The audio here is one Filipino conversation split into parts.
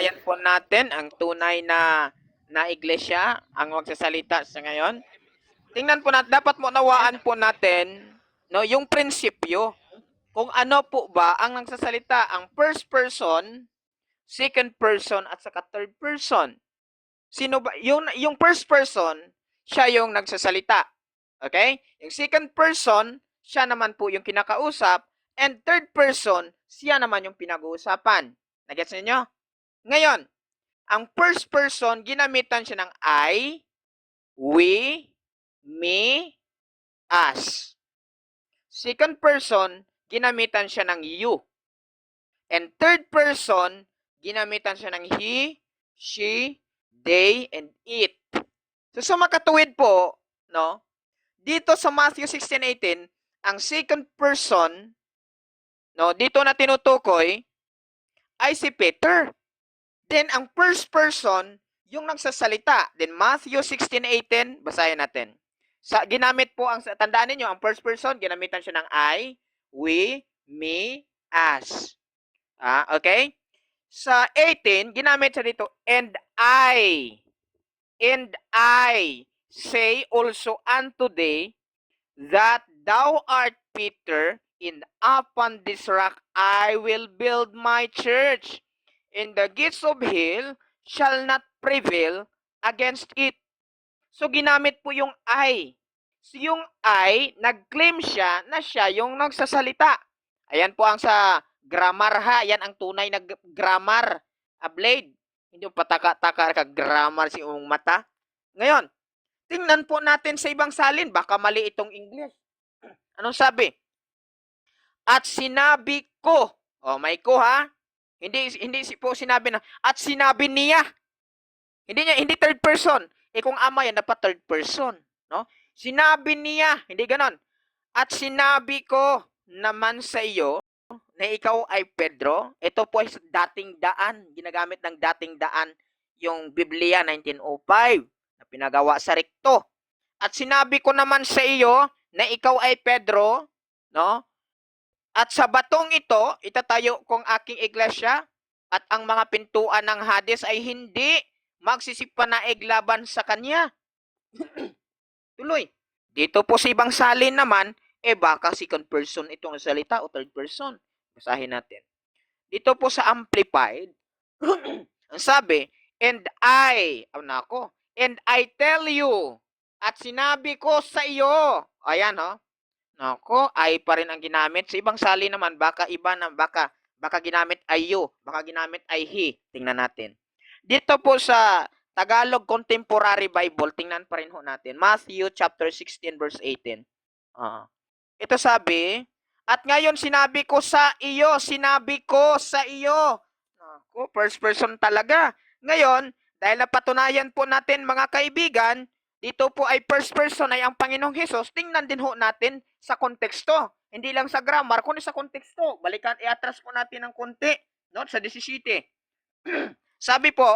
napatunayan po natin ang tunay na iglesia ang magsasalita sa ngayon. Tingnan po natin, dapat mo nawaan po natin no, yung prinsipyo. Kung ano po ba ang nagsasalita, ang first person, second person, at saka third person. Sino ba? Yung first person, siya yung nagsasalita. Okay? Yung second person, siya naman po yung kinakausap. And third person, siya naman yung pinag-uusapan. Nagets niyo? Ngayon, ang first person, ginamitan siya ng I, we, me, us. Second person, ginamitan siya ng you. And third person, ginamitan siya ng he, she, they, and it. So sa makatuwid po, no, dito sa Matthew 16:18, ang second person, no, dito na tinutukoy, ay si Peter. Then, ang first person, yung nagsasalita. Then, Matthew 16:18, basahin natin. Ginamit po, tandaan niyo ang first person, ginamitan siya ng I, we, me, us. Okay? Sa 18, ginamit siya dito, and I say also unto thee, that thou art Peter, and upon this rock I will build my church, and the gates of hell shall not prevail against it. So, ginamit po yung I. So, yung I, nag-claim siya na siya yung nagsasalita. Ayan po ang sa grammar ha. Yan ang tunay na grammar. Blade. Hindi yung pataka-taka ka grammar si umong mata. Ngayon, tingnan po natin sa ibang salin. Baka mali itong English. Anong sabi? At sinabi ko. May ko ha. Hindi po sinabi na, at sinabi niya. Hindi third person. Kung ama yan, dapat third person. No? Sinabi niya, hindi ganon. At sinabi ko naman sa iyo na ikaw ay Pedro. Ito po ay dating daan. Ginagamit ng dating daan yung Biblia 1905 na pinagawa sa Recto. At sinabi ko naman sa iyo na ikaw ay Pedro, no? At sa batong ito, itatayo kong aking iglesia, at ang mga pintuan ng Hades ay hindi magsisipanaig laban sa kanya. Tuloy. Dito po sa ibang salin naman, baka second person itong salita o third person. Basahin natin. Dito po sa Amplified, ang sabi, and I tell you, at sinabi ko sa iyo. Ayan, ho. Nako, ay pa rin ang ginamit. Sa ibang sali naman, baka iba na, baka ginamit ay you, baka ginamit ay he. Tingnan natin. Dito po sa Tagalog Contemporary Bible, tingnan pa rin ho natin. Matthew chapter 16 verse 18. Ito sabi, at ngayon sinabi ko sa iyo. Nako, first person talaga. Ngayon, dahil napatunayan po natin mga kaibigan, dito po ay first person ay ang Panginoong Hesus, tingnan din ho natin sa konteksto. Hindi lang sa grammar, kundi sa konteksto. Balikan, i-atras po natin ng konti. No? Sa 17. Sabi po,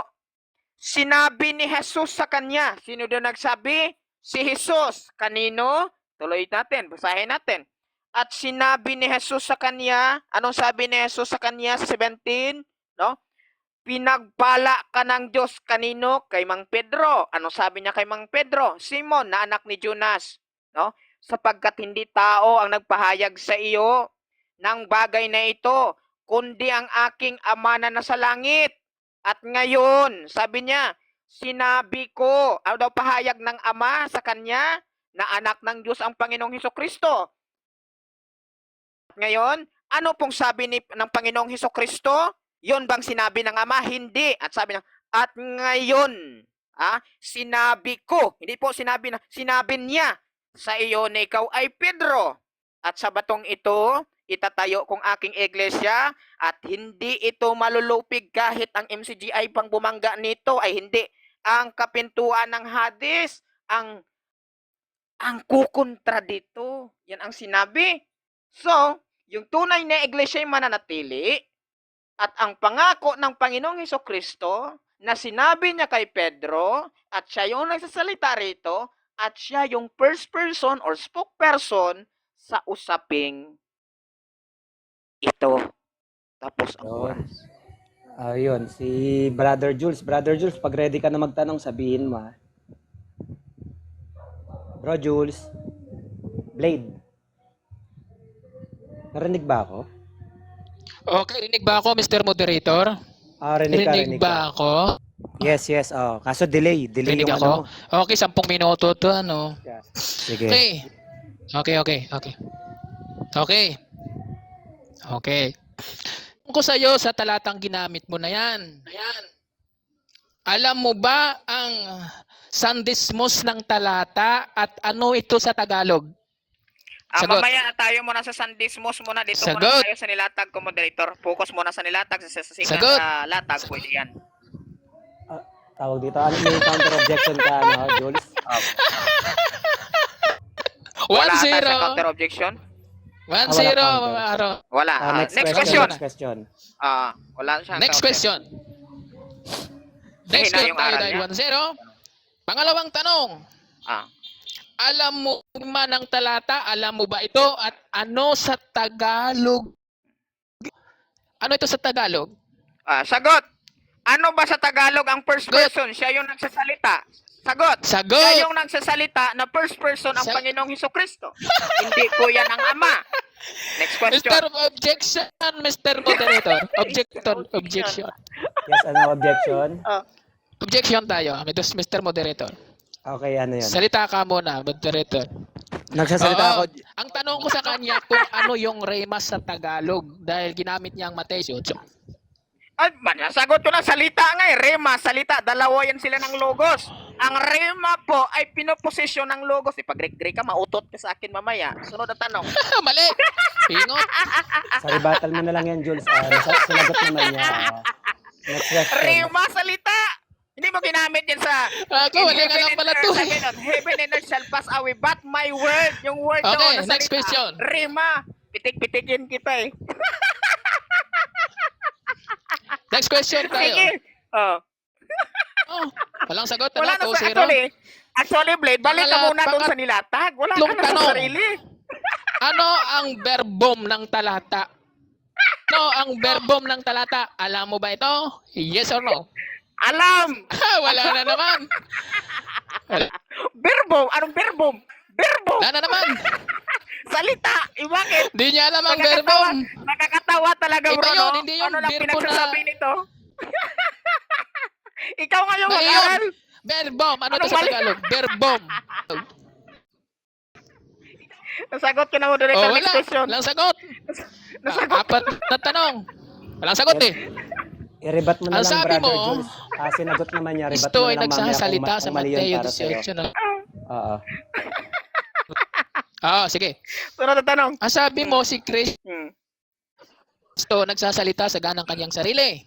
sinabi ni Jesus sa kanya. Sino doon nagsabi? Si Jesus. Kanino? Tuloy natin, basahin natin. At sinabi ni Jesus sa kanya, anong sabi ni Jesus sa kanya sa 17? No? Pinagpala ka ng Diyos. Kanino? Kay Mang Pedro. Ano sabi niya kay Mang Pedro? Simon, na anak ni Jonas. No? Sapagkat hindi tao ang nagpahayag sa iyo ng bagay na ito, kundi ang aking Ama na nasa langit. At ngayon, sabi niya, sinabi ko, ano daw pahayag ng Ama sa kanya, na anak ng Diyos ang Panginoong Hesukristo. At ngayon, ano pong sabi ng Panginoong Hesukristo? Yun bang sinabi ng Ama? Hindi. At sabi niya, at ngayon, sinabi ko, hindi po sinabi niya sa iyo na ikaw ay Pedro. At sa batong ito, itatayo kong aking iglesia, at hindi ito malulupig kahit ang MCGI pang bumangga nito ay hindi. Ang kapintuan ng Hades, ang kukontra dito. Yan ang sinabi. So, yung tunay na iglesia ay mananatili, at ang pangako ng Panginoong Hesukristo na sinabi niya kay Pedro, at siya yung nagsasalita rito, at siya yung first person or spokesperson sa usaping ito. Tapos ang oras. Ayun, si Brother Jules. Brother Jules, pag ready ka na magtanong, sabihin mo, ha? Bro Jules, Blade, narinig ba ako? Okay, rinig ba ako, Mr. Moderator? Rinig ka, Rinig rinig ka. ba ako? Yes, yes. Kaso delay Rinig yung ako? ano. Okay, 10 minuto to, ano? Sige. Okay. Okay. Okay. Kung sa'yo sa talatang ginamit mo na yan. Alam mo ba ang sandismos ng talata at ano ito sa Tagalog? Sagot. Mamaya tayo muna sa Sandismos muna. Dito Sagot. muna tayo sa nilatag ko, moderator. Focus muna sa nilatag. Sa Sagot. latag, pwede yan. Tawag dito. Ano may counter objection ka, ano, Jules? Wala ata 1-0. sa counter objection. 1-0, counter. mga aro. Wala. Next question. Wala siyang Next counter. question. Next Mahina question yung tayo aral dahil niya. 1-0. Pangalawang tanong. Alam mo man ang talata, alam mo ba ito? At ano sa Tagalog? Ano ito sa Tagalog? Sagot. Ano ba sa Tagalog ang first Sagot. person? Siya yung nagsasalita. Sagot. Sagot. Siya yung nagsasalita na first person ang Panginoong Hesukristo. Hindi po yan ang Ama. Next question. Mr. Moderator. Objection. Yes, ano objection? Objection tayo, Mr. Moderator. Okay, ano yun? Salita ka muna, Moderator. Nagsasalita ako. Ang tanong ko sa kanya kung ano yung rema sa Tagalog dahil ginamit niya ang Mateo 8. Sagot ko na salita nga eh. Rema, salita. Dalawa yan sila ng logos. Ang rema po ay pinoposisyon ng logos. Ipag-greg ka, mautot ka sa akin mamaya. Sunod na tanong. Mali. Ingot. Sa rebuttal mo na lang yan, Jules. Sinagot naman niya. Next question. Rema, salita. Hindi mo ginamit yan sa Ako, wala ka lang pala to. Heaven and earth shall pass away, but my word, yung word Okay, doon na next salita. question. Rema, pitik-pitikin kita eh. Next question tayo. Sige. Walang sagot. Wala Ano? na sa 2-0. actually, Blade, balik ka muna doon sa nilatag. Wala ka na sa tanong. sarili. Ano ang verbum ng talata? Ano ang verbum ng talata? Alam mo ba ito? Yes or no? Alam. Wala na naman. Verbum. Anong verbum? Verbum. Wala na naman. Salita. Bakit? Hindi niya alam ang verbum. Nakakatawa talaga, Ito bro. yun, No? hindi yung Ano lang verbo pinagsasabi na- nito? Ikaw nga yung Mali mag-aral. yun. Verbum. Ano ito Anong sa mali? Tagalog? Verbum. Nasagot ko na mo, Director. Wala. Next question. Walang sagot. Nasagot. Apat na tanong. Walang sagot eh. I-rebat mo na Ang lang, sabi Brother mo, Jules. Sinagot naman niya. Rebat Ito mo ay na lang mamaya nagsasalita sa kung mali yun Mateo para sa'yo. 18. Na. Oo. Sige. Sunod na tanong. Ang sabi mo si Kristo Hmm. nagsasalita sa ganang kanyang sarili.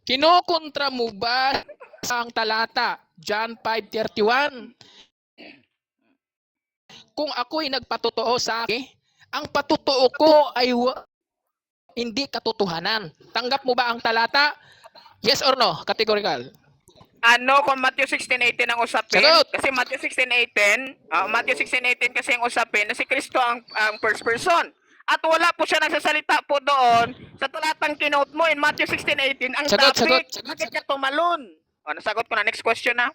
Kinukontra mo ba sa ang talata John 5:31? Kung ako'y nagpatotoo sa akin, ang patotoo ko ay hindi katotohanan. Tanggap mo ba ang talata? Yes or no? Categorical. Ano kung Matthew 16:18 ang usapin? Sagot. Kasi Matthew 16:18 kasi ang usapin na si Kristo ang first person. At wala po siya nagsasalita po doon sa talatang kinote mo in Matthew 16:18 ang Sagot, topic. sagot. Bakit ka tumalon? Nasagot ko na. Next question na.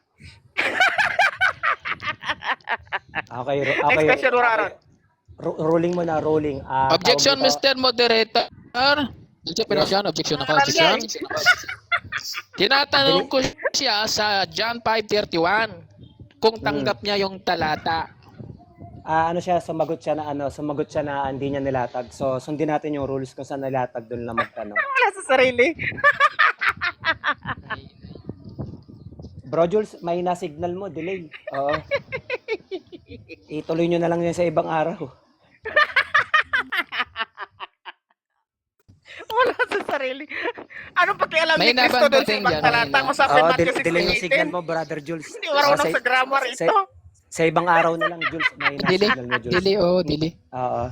Okay, Next question, Uraron. Ruling mo na, ruling. Objection, Tawag dito. Mr. Moderator. Objection ako. Objection. Tinatanong ko siya sa John 5:31 kung tanggap niya yung talata. Ano siya, sumagot siya na hindi niya nilatag. So, sundin natin yung rules kung saan nilatag doon na magtanong. Wala sa sarili. Bro Jules, may na-signal mo, delay. Oo. Ituloy nyo na lang yan sa ibang araw. Wala sa sarili. Ano pakialam May ni Kristo doon sa nabanggit ibang yan, talatang may usapin Oo, Matthew delay yung signal 16:18? mo, Brother Jules. Hindi marunong sa grammar ito. Sa ibang araw na lang, Jules. May Dili. na-signal mo, Jules. Dili. Oo.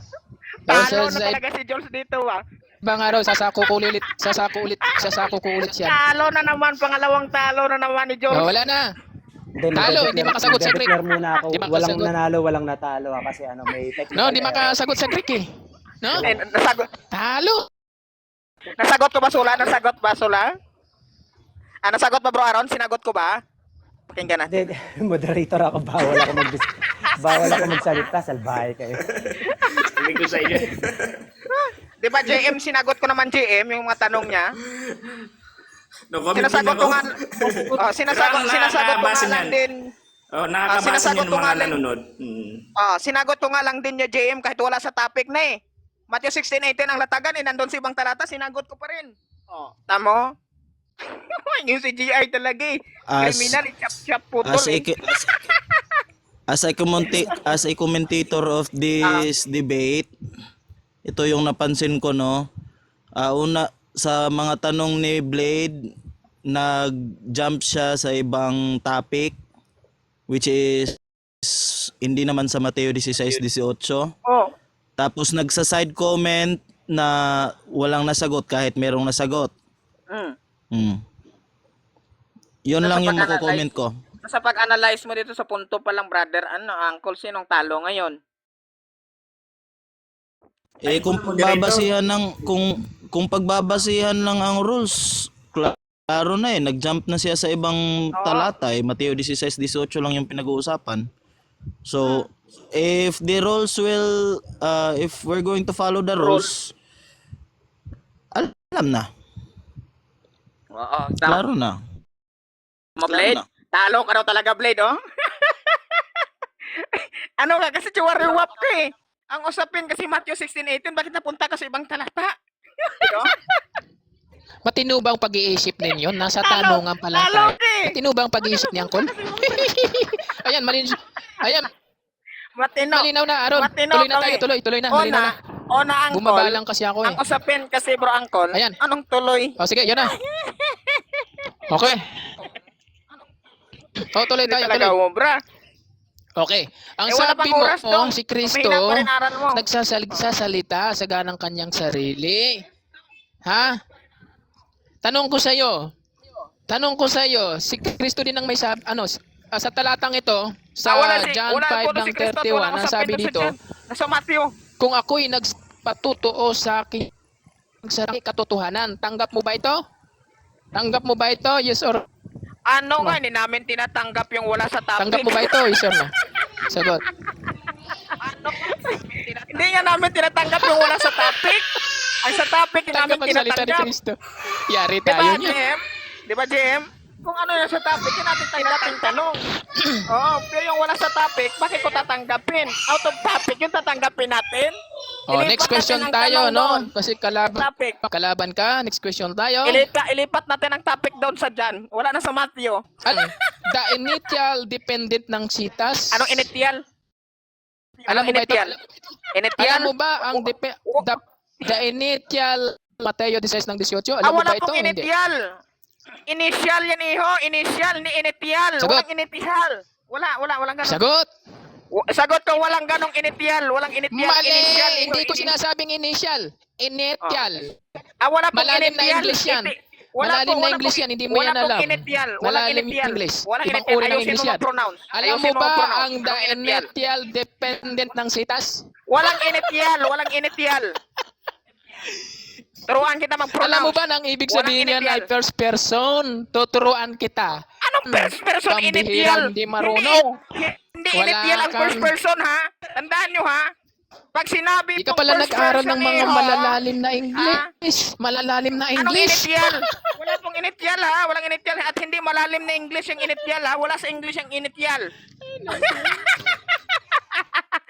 Talo na sa talaga si Jules dito ah. ibang araw, sasako ko ulit yan. Talo na naman, pangalawang talo na naman ni Jules. Wala na. Hindi, Talo, hindi makasagot sa Greek. Declare muna ako. Hindi Walang makasagot. nanalo, walang natalo. Kasi may technical No, hindi error. makasagot sa Greek eh. No? Nasagot. Talo. Nasagot ko ba, Sula? Nasagot ba, Sula? Nasagot ba, Bro Aaron? Sinagot ko ba? Pakinggan natin. Hindi, moderator ako, bawal ako magsalita, salbahay kayo. Sabi ko sa inyo. Di ba, JM, sinagot ko naman, JM, yung mga tanong niya. No comment Sinasagot din ko ako. nga, sinasagot ko Nabasa nga lang niyan. din. Oh, nakakabasa sinasagot niyo ko ng nga mga lang. nanonood. Sinagot ko nga lang din niya, JM, kahit wala sa topic na eh. Matthew 16:18 ang latagan eh, nandun sa ibang talata, sinagot ko pa rin. Tamo? Yung si GR talaga eh. Criminal, chap-chap putol eh. As a commentator of this debate, ito yung napansin ko, no. Una sa mga tanong ni Blade, nag-jump siya sa ibang topic, which is hindi naman sa Mateo 16:18. Oh. Tapos nagsa-side comment na walang nasagot kahit merong nasagot. Yun lang yung mako-comment ko. Sa pag-analyze mo dito sa punto pa lang, brother, uncle, sinong talo ngayon? Kung pagbabasihan ng kung pagbabasihan lang ang rules, klaro na nag-jump na siya sa ibang talata Mateo 16:18 lang yung pinag-uusapan. So, if the rules will if we're going to follow the rules, alam na. Oo, Klaro na. Blade? Talo ka daw talaga, Blade, oh? Ano ka? Kasi chiwariwap ka eh. Ang usapin kasi Matthew 16:18, bakit napunta ka sa ibang talata? Matino bang pag-iisip ninyo? Nasa tanungan pa lang Talo tayo. ka eh. Matino bang pag-iisip ni Uncle? Ayan, Matino. malinaw na, Aaron. Matino Tuloy na tayo, kami. tuloy na. Malinaw na. Uncle. Bumaba lang kasi ako eh. Ang usapin kasi, bro, uncle. Ayan. Anong tuloy? O sige, yan na. Okay. Tuloy tayo, Talaga, tuloy. bra. Okay. Ang Wala sabi pang mo, oras daw. si Kristo, Mahina pa rin aral mo. nagsasalita sa ganang kanyang sarili. Ha? Tanong ko sa iyo, si Kristo din ang may sabi, sa talatang ito, sa John 5 ng 31, ang sabi dito, Nasa Matthew. kung ako'y nagpatutuo sa aking sarili katotohanan, tanggap mo ba ito? Tanggap mo ba ito? Yes or Nga, hindi namin tinatanggap yung wala sa topic. tanggap mo ba ito? Yes or no? Sagot. Hindi nga namin tinatanggap yung wala sa topic. Ang sa topic, yung namin Tanggap ang salita ni tinatanggap. Kristo. Yari Diba, tayo niya. JM? Diba, JM? Kung ano yung sa topic, yun natin tanggap yung tanong. Oo, pero yung wala sa topic, bakit ko tatanggapin? Out of topic, yung tatanggapin natin. Oh, Ilipat next question natin ang tayo, tanong doon. no? Kasi Topic. kalaban ka. Next question tayo. Ilipat natin ang topic down sa Jan. Wala na sa Matthew. The initial dependent ng sitas. Anong initial? Alam mo ba ito? Initial? Alam mo ba ang the initial Mateo 16 ng 18? Alam mo wala ba ito? pong Hindi. initial. Initial yan, iho. Initial, ni initial. Sagot. Walang initial. Walang ganun. Sagot. Sagot ko, walang ganong initial. Walang initial. Mali. Initial, iho. Hindi ko sinasabing initial. Initial. Wala pong Malalim na initial. English yan. Wala Malalim pong- na wala English pong- yan. Hindi mo yan Wala alam. pong initial. Walang Malalim initial. English. Walang Ibang initial. uri ng Ayusin English mo yan. mag-pronounce. Alam mo Ayusin ba mag-pronounce. ang the Walang initial. initial dependent ng sitas? Walang initial. Walang initial. Turuan kita mag-pronounce. Alam mo ba nang ibig sabihin Walang yan ay initial. first person? Tuturuan kita. Anong first person Pambihira, initial? hindi marunong. Hindi Wala initial ang kang- first person, ha? Tandaan nyo, ha? Pag sinabi Hindi ka pong pala first nag-aaral person, ng mga iho, malalalim na English. Malalalim na Anong English. initial? Wala pong initial, ha? Walang initial. At hindi malalim na English yung initial, ha? Wala sa English yung initial.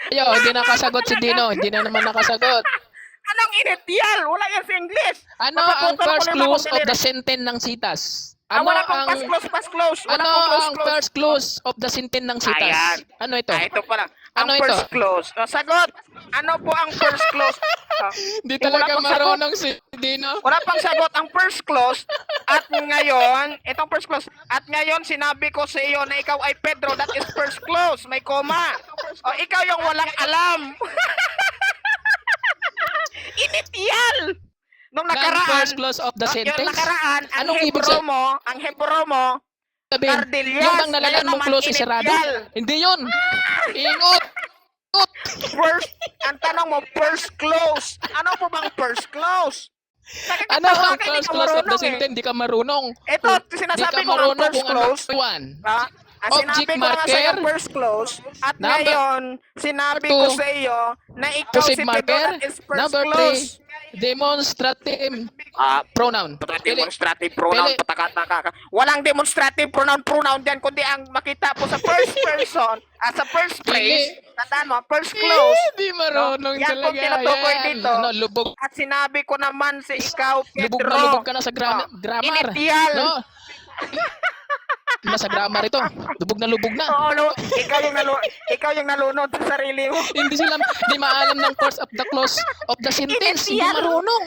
Ayo, hindi nakasagot si Dino. Hindi na naman nakasagot. Anong initial? Wala yan sa English. Ano ang Mapaputol first ko lang clues akong of the delivery. sentence ng sitas? Wala pong pass close. Wala Ano pong ang first clues of the sentence ng sitas? Ayan. Ano ito? Ito pala. Ang Ano ito? first close. Sagot. Ano po ang first close? Hindi Wala talaga pang sagot. marunong si Dino. Wala pang sagot ang first clause at ngayon, itong first clause, at ngayon sinabi ko sa iyo na ikaw ay Pedro, that is first clause, may comma. O ikaw yung walang alam. Initial. Nung Ang nakaraan, first clause of the yung sentence? nakaraan, Anong ibig ang Hebro mo, sabihin? Cardillas, Yung bang nalalan ngayon mong naman close isarado? initial. Hindi yun. Ingot. first, ang tanong mo, first clause. Ano po bang first clause? Ano ang Bakit first di ka clause of the marunong eh? sentence? Hindi ka marunong. Ito, Di sinasabi ka ko ang marunong first kung ano clause. one. Ang Object sinabi ko nga sa iyo marker. first clause at Number- ngayon sinabi Number ko two, sa iyo na ikaw Possessive si marker. Pedro that is first Number clause. 3, demonstrative Ah, pronoun. demonstrative pronoun, Pili. pataka-taka ka. Walang demonstrative pronoun diyan kundi ang makita po sa first person, sa first place, tandaan mo, first clause. Di marunong No? Yan talaga. kung tinutukoy Yan. dito. Ano, lubog. At sinabi ko naman sa ikaw, Lubog Pedro. na lubog ka na sa grammar. Initial. No? Nasa grammar ito. Lubog na lubog na. Oo, no? ikaw yung nalunod sa sarili mo. Hindi maalam ng course of the clause of the sentence. Hindi Initial. marunong.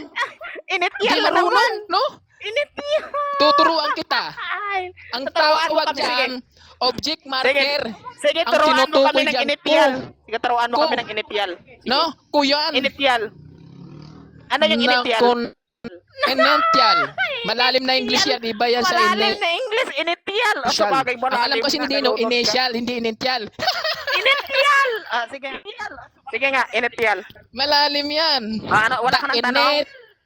Initial Hindi na naman. marunong, no? Initial. Tuturuan kita. Ay. Ang Tuturuan mo tawag kami, dyan, object marker. Sige, Ang turuan mo tinutukoy kami ng dyan, initial. Sige, turuan mo Kung- kami ng initial. No? Kuyan. Initial. Ano yung initial? Initial. Malalim na English yan. Iba yan sa Malalim initial. na English, initial. O, Initial. sabagay, Ang malalim alam kasi na hindi, no? nalunod ka. Initial, hindi initial. Initial. Sige. Sige nga, initial. Malalim yan. Ano, wala ka ng tanong?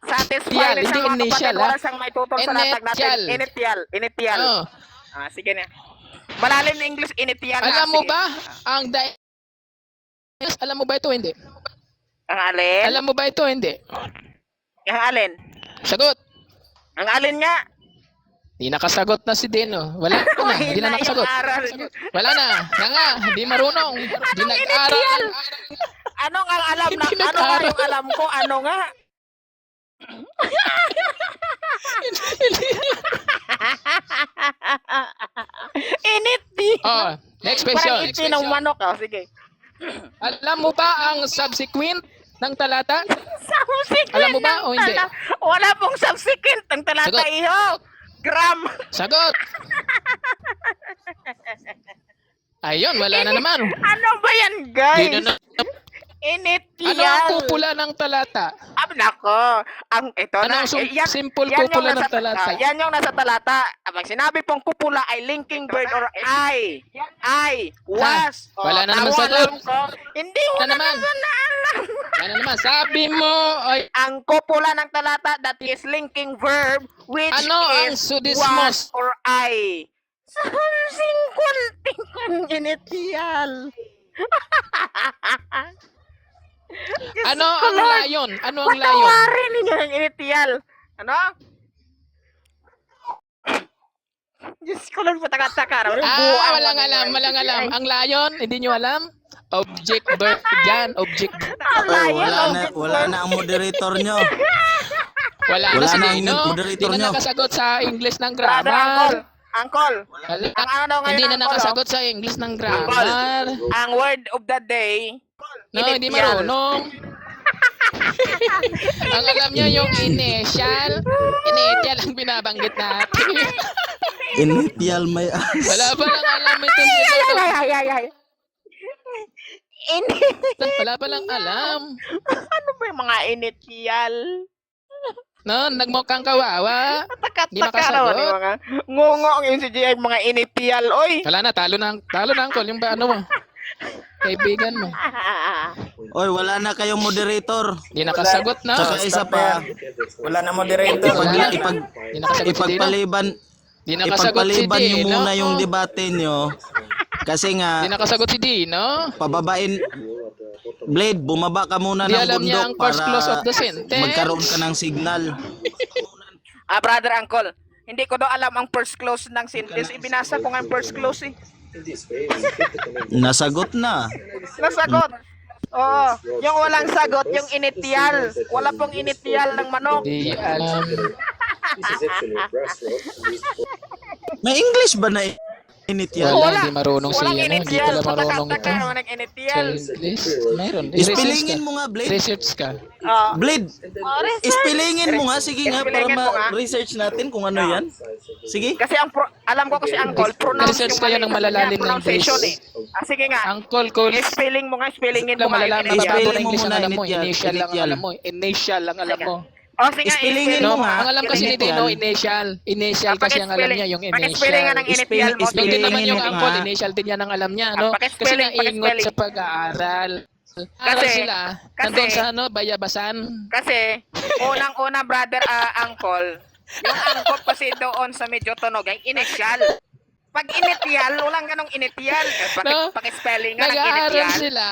Satisfied na Hindi siya mga initial, kapatid. Wala ha? siyang may tutol sa latag natin. Initial. Initial. Initial. Oh. Sige na. Malalim na English, initial. Alam mo sige. ba ang alam mo ba ito hindi? Ang alin? Alam mo ba ito hindi? Ang alin? Sagot. Ang alin nga? Di nakasagot na si Dino. Wala na. Hindi na Mahina nakasagot. yung aral. Wala na. Nga. Hindi marunong. Hindi nag-aral. initial? Ano nga ang alam na? Hindi Ano nga nag-aral. yung alam ko? Ano nga? Init di. Oh, next Parang question. iti ng manok. Oh, sige. Alam mo ba ang subsequent ng talata? Subsequent Alam mo ba ng o hindi? Wala pong subsequent ang talata Sagot. iho. Gram. Sagot. Ayun, wala na naman. Ano ba yan, guys? Dino na. Init Ano yan. ang kupula ng talata? Nako. Ito Ano na. ang yan- simple yan yung kupula ng nasa- talata? yan yung nasa talata. Pag sinabi pong kupula ay linking verb or I, was. Wala na naman tama, sagot. alam ko. Hindi mo Wala na naman. naman alam. Ano naman? Sabi mo, ay, Ang kupula ng talata, that is linking verb, which Ano ang is sudismos? was or I. Something kunting kong initial. ano ang layon? Ano ang layon? Patawarin ninyo ng initial. Ano? Diyos ko lang pataka-taka. Walang alam. Ang layon, hindi nyo alam? Object verb dyan. Object verb. Wala na ang moderator nyo. Wala na Wala si na ang Dino. moderator Hindi nyo. na nakasagot sa English ng Brother, grammar. Uncle. Wala. Ang ano ngayon, Hindi na Uncle, nakasagot sa English ng grammar. Ang word of the day, No, hindi initial. marunong. Ang alam niya yung initial. Initial ang binabanggit natin. Initial may as. Wala pa lang alam ito si Dino. Ay. Wala pa lang alam. Ano ba yung mga initial? No, nagmukhang kawawa. Di Taka-taka makasagot. naman yung mga ngungo ang yung CGI, mga initial. Oy! Wala na, talo na Uncle. Yung ba, ano mo? Kaibigan mo. Oy, wala na kayong moderator. Di nakasagot na. Tsaka isa pa, Wala na moderator. Wala. ipag, Di nakasagot si Dino. ipagpaliban, Di nakasagot si ipagpaliban nyo Dino. muna yung debate nyo. Kasi Di nga, nakasagot si Dino. pababain, Blade, bumaba ka muna Di ng alam niya ang bundok first clause of para the sentence. magkaroon ka ng signal. Brother, uncle. Hindi ko daw alam ang first clause ng sentence. Ibinasa ko nga ang first clause eh. Nasagot na. Nasagot. Oo. Yung walang sagot, yung initial. Wala pong initial ng manok. Di alam. May English ba na initial? Wala, hindi marunong si Walang ano. Hindi initial. pala marunong ito. Pataka-taka naman ng Sa initial. English. Mayroon. I-research Ispilingin ka. mo nga, Blade. Research ka. Blade, Research. ispilingin mo nga. Sige nga, para Ispilingin mo nga. ma-research natin kung ano yan. Sige. Kasi alam ko kasi uncle, pronounce Research yung kayo ng malalalim na pronunciation English. eh. Sige nga. Uncle Cole. Spelling mo nga, spellingin mo Lang nga. malalaman yung na bago initial. na English ang muna, alam mo. initial. Initial lang ang alam mo. Initial lang alam mo. Sige nga, Spellingin No, mo nga. ang alam kasi ni Dino, initial. Initial kasi ang alam niya, yung Pag-spelling nga ng initial. initial mo. Nung din naman yung Spellingin mo uncle, nga. initial din yan ang alam niya, no? Kasi Paki-spelling, naingot paki-spelling. sa pag-aaral. Aral Kasi- sila. kasi- Nandun sa ano, Bayabasan. Kasi, unang-una, brother, uncle, yung angkop kasi doon sa medyo tunog ay initial. Pag initial, walang ganong initial. No? Paki-spelling nga ng Nag-aaral initial. sila.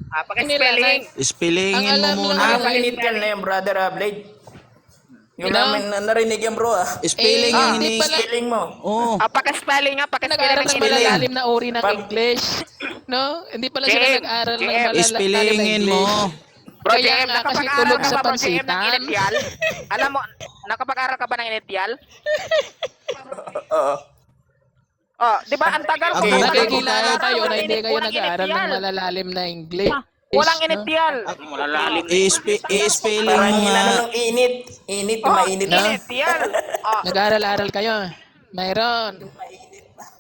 Paki-spelling. Spellingin Ang alam mo lang muna. nila- Pag-initial na yung brother Blade. Yung No? namin narinig yan bro Spelling Eh, yung hindi ini... pala- Spelling mo. Oh, Paki-spelling nga, paki-spelling Nag-aaral ng ng initial. malalalim na uri ng Pag- English. No? Hindi pala sila JM, nag-aaral ng JM. malalalim na spellingin mo. English. Bro, Kaya JM, nga, kasi nakapag-aral tulog ka sa ba, bro, JM, ng pansitan. initial? Alam mo, nakapag-aral ka ba ng initial? Oo. Oh, di ba, ang tagal ko. Ako, ang tagal ko Nakikilala nag-aaral, kayo na walang hindi kayo walang nag-aaral ng initial. malalalim na English. Walang no? initial. Malalalim. I-spelling Parang mo nga. inano nung init. Init, mainit na. Initial. Oh, Nag-aaral-aral kayo. Mayroon.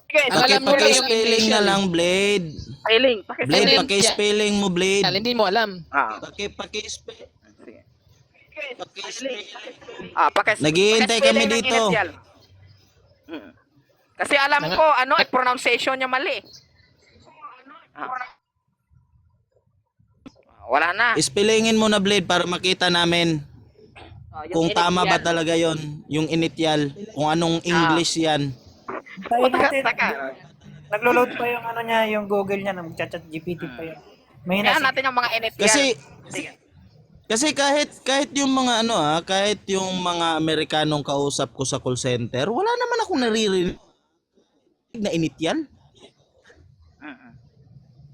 sige, Ang alam mo lang yung Paki-spelling English na yan. lang, Blade. spelling. Blade, Spelling. paki-spelling mo, Blade. Hindi mo alam. Paki-spelling. paki-spelling Naghihintay kami ng dito. initial. Kasi alam ko, pronunciation niya mali. Wala na. Spellingin mo na, Blade, para makita namin Yung kung tama ba initial. talaga yon, yung initial, kung anong English yan. Taka. Naglo-load pa yung ano niya, yung Google niya, nag-chat GPT pa yun. Mahina Kaya natin yung mga initial. Sige. Kasi kahit yung mga kahit yung mga Amerikanong kausap ko sa call center, wala naman akong naririnig na initial.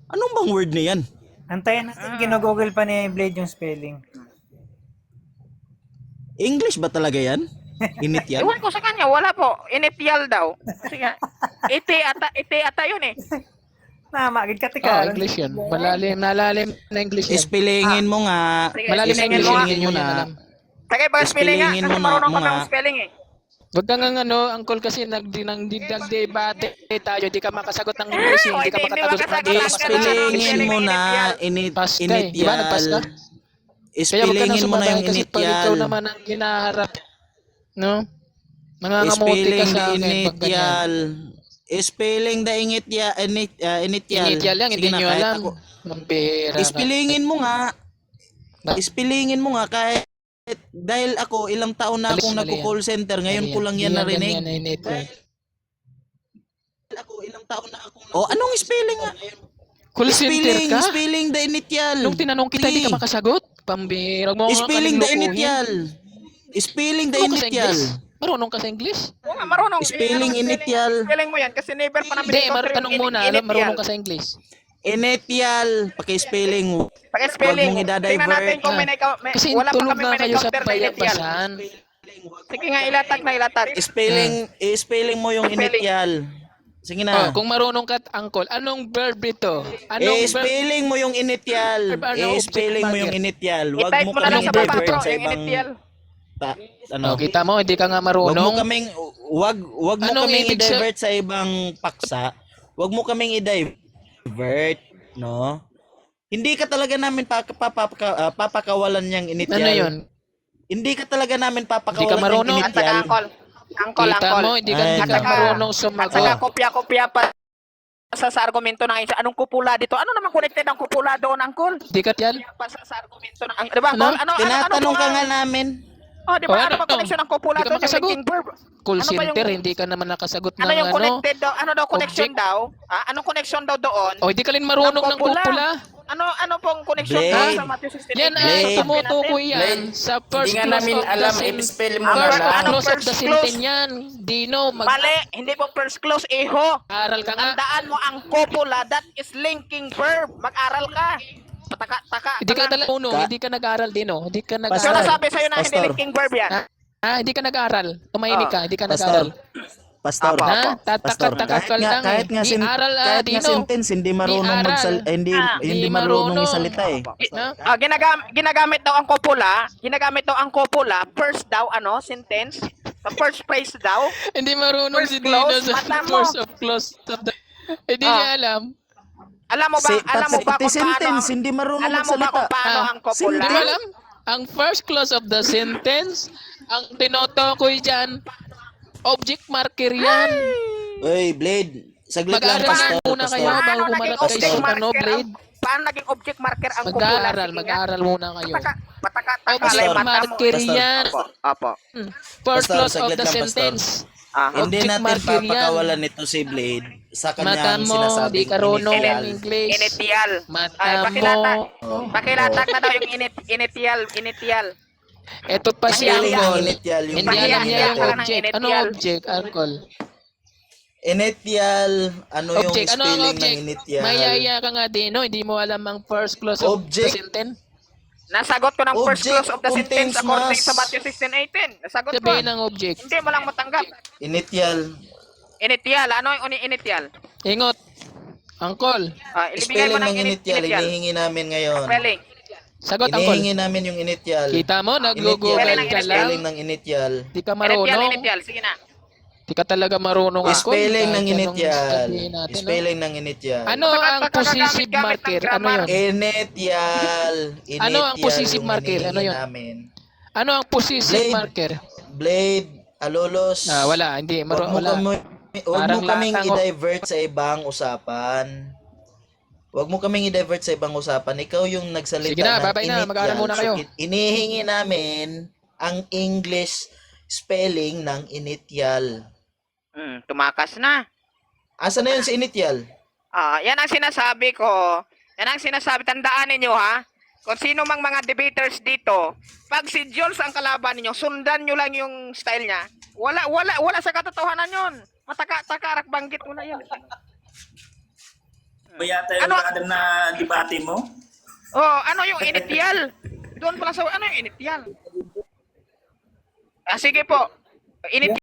Anong bang word na yan? Antayin natin, ginogoogle pa ni Blade yung spelling. English ba talaga yan? Initial? Iwan ko sa kanya, wala po. Initial daw. Sige. Ite ata yun eh. Magid ka Oh, tika. English yun. Malalim na English yan. Spellingin mo nga. Sige, Malalim na spellingin English mo nga. yan. Hindi mo yan alam. Sige, pag spelling nga. Spellingin Kasi mo na, marunong ka mga- ng spelling eh. Huwag ka nga uncle kasi nagdebate tayo, di ka makasagot ng English, hindi ka Hindi makatagot makasagot ng ng English. Spellingin mo na Pass ka eh. Di ba? Nagpass ka? initial. Kaya huwag ka nang Spellingin mo na sumabay yung kasi pag ikaw initial. naman ang hinaharap, no? Nangangamuti ka Spelling sa the akin pag ganyan. initial. Spelling the initial. Initial lang, hindi Sige na, nyo kahit alam. ako. Mampira ka. Spellingin mo nga. Ba- Spellingin mo nga kahit dahil ako ilang taon na akong Mali yan. nagko-call center, ngayon ko lang yan narinig. Ako ilang taon na akong anong spelling nga? Call center ka? Spelling the initial. Nung tinanong kita, hindi ka Please. makasagot? Pambira mo nga Spelling the kalulukuhin. initial. Spelling the Marunong ka sa initial. English? Marunong ka sa English? Oo nga, marunong. Spelling initial. Spelling mo yan kasi never pa namin Hindi, encounter yung tanong muna, initial. marunong ka sa English? Initial. Paki-spelling mo. Pag-spelling. Huwag mong Tingnan natin idadivert. kung Kasi wala pa tulog kami na may kayo sa encounter na initial. bayabasan. Sige nga, ilatag na ilatag. Spelling mo yung Spelling. initial. Sige Oh, na. kung marunong ka, uncle, anong verb ito? Anong verb? Spelling mo yung initial. Ano, object Spelling mo yung marker? initial. Wag I-type mo mo na lang kaming sa baba, divert bro, sa yung ibang initial. Oh, kita mo, hindi ka nga Wag mo marunong. kaming wag mo Anong kaming ibig i-divert sa ibang paksa. Wag mo kaming i-divert, no? Hindi ka talaga namin papakawalan yang initial. Ano yun? Hindi ka talaga namin Hindi ka papakawalan ng marunong. At saka initial. angkol, Kita mo, hindi ka Ay, marunong At saka sumagot. kopya-kopya pa sa argumento ng isa. Anong kupula dito? Ano naman connected ang kupula doon, angkol? Hindi ka yan? Pa sa argumento ng... Di ba, Ano? Angkol? Tinatanong ka ba- nga namin. Oh, di Oh, ba? ano? Ano ba connection ng kupula Hindi ka doon? Yung makasagot. linking verb. Call Ano ba yung- center, hindi ka naman nakasagot ng Ano yung ano. connected daw? Ano daw connection Object. daw? Anong connection daw doon? O, hindi ka rin marunong ng kupula. Ano pong connection Blade. daw sa Matthew 16? Yan ang Blade. tumutukoy yan Blade. sa first Hindi nga clause namin of the alam, sin. i-spell mo First na lang. clause of the First clause. sentence yan. Dino, Mali, hindi po first clause, iho. mag-aral ka nga. Tandaan mo ang copula, that is linking verb. Mag-aral ka. Taka. Hindi ka talaga uno, hindi ka nag-aral Dino. Hindi ka So Pastor. nag-aral. nasabi sa'yo na hindi Pastor. linking verb yan. Hindi ka nag-aral. Tumahimik ka, hindi ka nag-aral. Pastor. Apa. Ha? Pastor. Tatak-takak ka lang. Kahit nga Di-aral, kahit nga Dino. sentence hindi marunong Di-aral. hindi Di marunong marunong. isalita eh. No? Ginagamit daw ang copula, first daw, sentence, the first phrase daw. Hindi marunong First si Dino clause, sa mata mo. first of clause of the... Hindi niya alam. Alam mo ba kung sentence, paano, hindi marunong alam mo ba magsalita. kung paano ang copula? Hindi mo alam? Ang first clause of the sentence, ang tinotokoy dyan, object marker yan. Oy, Blade. Saglit lang, Mag-aaral Pastor. muna kayo Pastor. bago Paano kumalat naging kayo object sa marker Blade. paano naging object marker ang kupula? Sige nga. Mag-aaral muna kayo. Mataka-takalay Object mata mo. marker Pastor. yan. Apo. First Pastor, clause of saglit the lang, Pastor. sentence. Hindi Object natin marker yan. papakawalan nito si Blade sa Mata kanyang mo, di sinasabing karunong initial. English. Initial. Mata Ay, pakilatag. mo. Pakilatag na daw yung initial. Eto pa si Spelling ng Angkol. initial yung Hindi alam niya yung Pahiya ka ng object. Ano initial. object, Angkol? Initial, ano yung Object. Ano ang spelling ng object? initial? Mayaya ka nga din, no? Hindi mo alam ang first clause of the Object. sentence. Nasagot ko ng first Object clause of the sentence contains according mass. sa Matthew 16:18. Nasagot ko. Sabihin ng object. Hindi mo lang matanggap. Initial. Initial. Ano yung initial? Ingot. Angkol. Ilibigay mo Spelling ng ng initial, initial. hinihingi namin ngayon. Spelling. Sagot, Angkol. Hinihingi namin yung initial. Kita mo, Initial, nag-google ka lang. spelling ng initial. Di ka marunong. Initial. Sige na. Di ka talaga marunong, Angkol. Spelling ng Kahit anong initial. sabihin natin, no? Spelling ng initial. Ano ang possessive Gamit ng marker? Ano grammar. yun? Initial. Ano ang possessive yung marker? Ano hinihingi yun? namin. Ano ang possessive Blade. marker? Blade, Alolos. Wala, hindi. Huwag mo, Wala. huwag Parang mo kaming latang, oh. i-divert sa ibang usapan. Huwag mo kaming i-divert sa ibang usapan. Ikaw yung nagsalita Sige na, ng babay na. initial. Mag-aaral muna kayo. So, inihingi namin ang English spelling ng initial. Tumakas na. Asa na yun sa initial? Yan ang sinasabi ko. Yan ang sinasabi. Tandaan ninyo ha. Kung sino mang mga debaters dito, pag si Jules ang kalaban ninyo, sundan nyo lang yung style niya. Wala sa katotohanan yun. Mataka-takarak banggit mo na yun. Ba yata yung Ano? brother na debate mo? Ano yung initial? Doon pala sa ano yung initial? Sige po. Initial.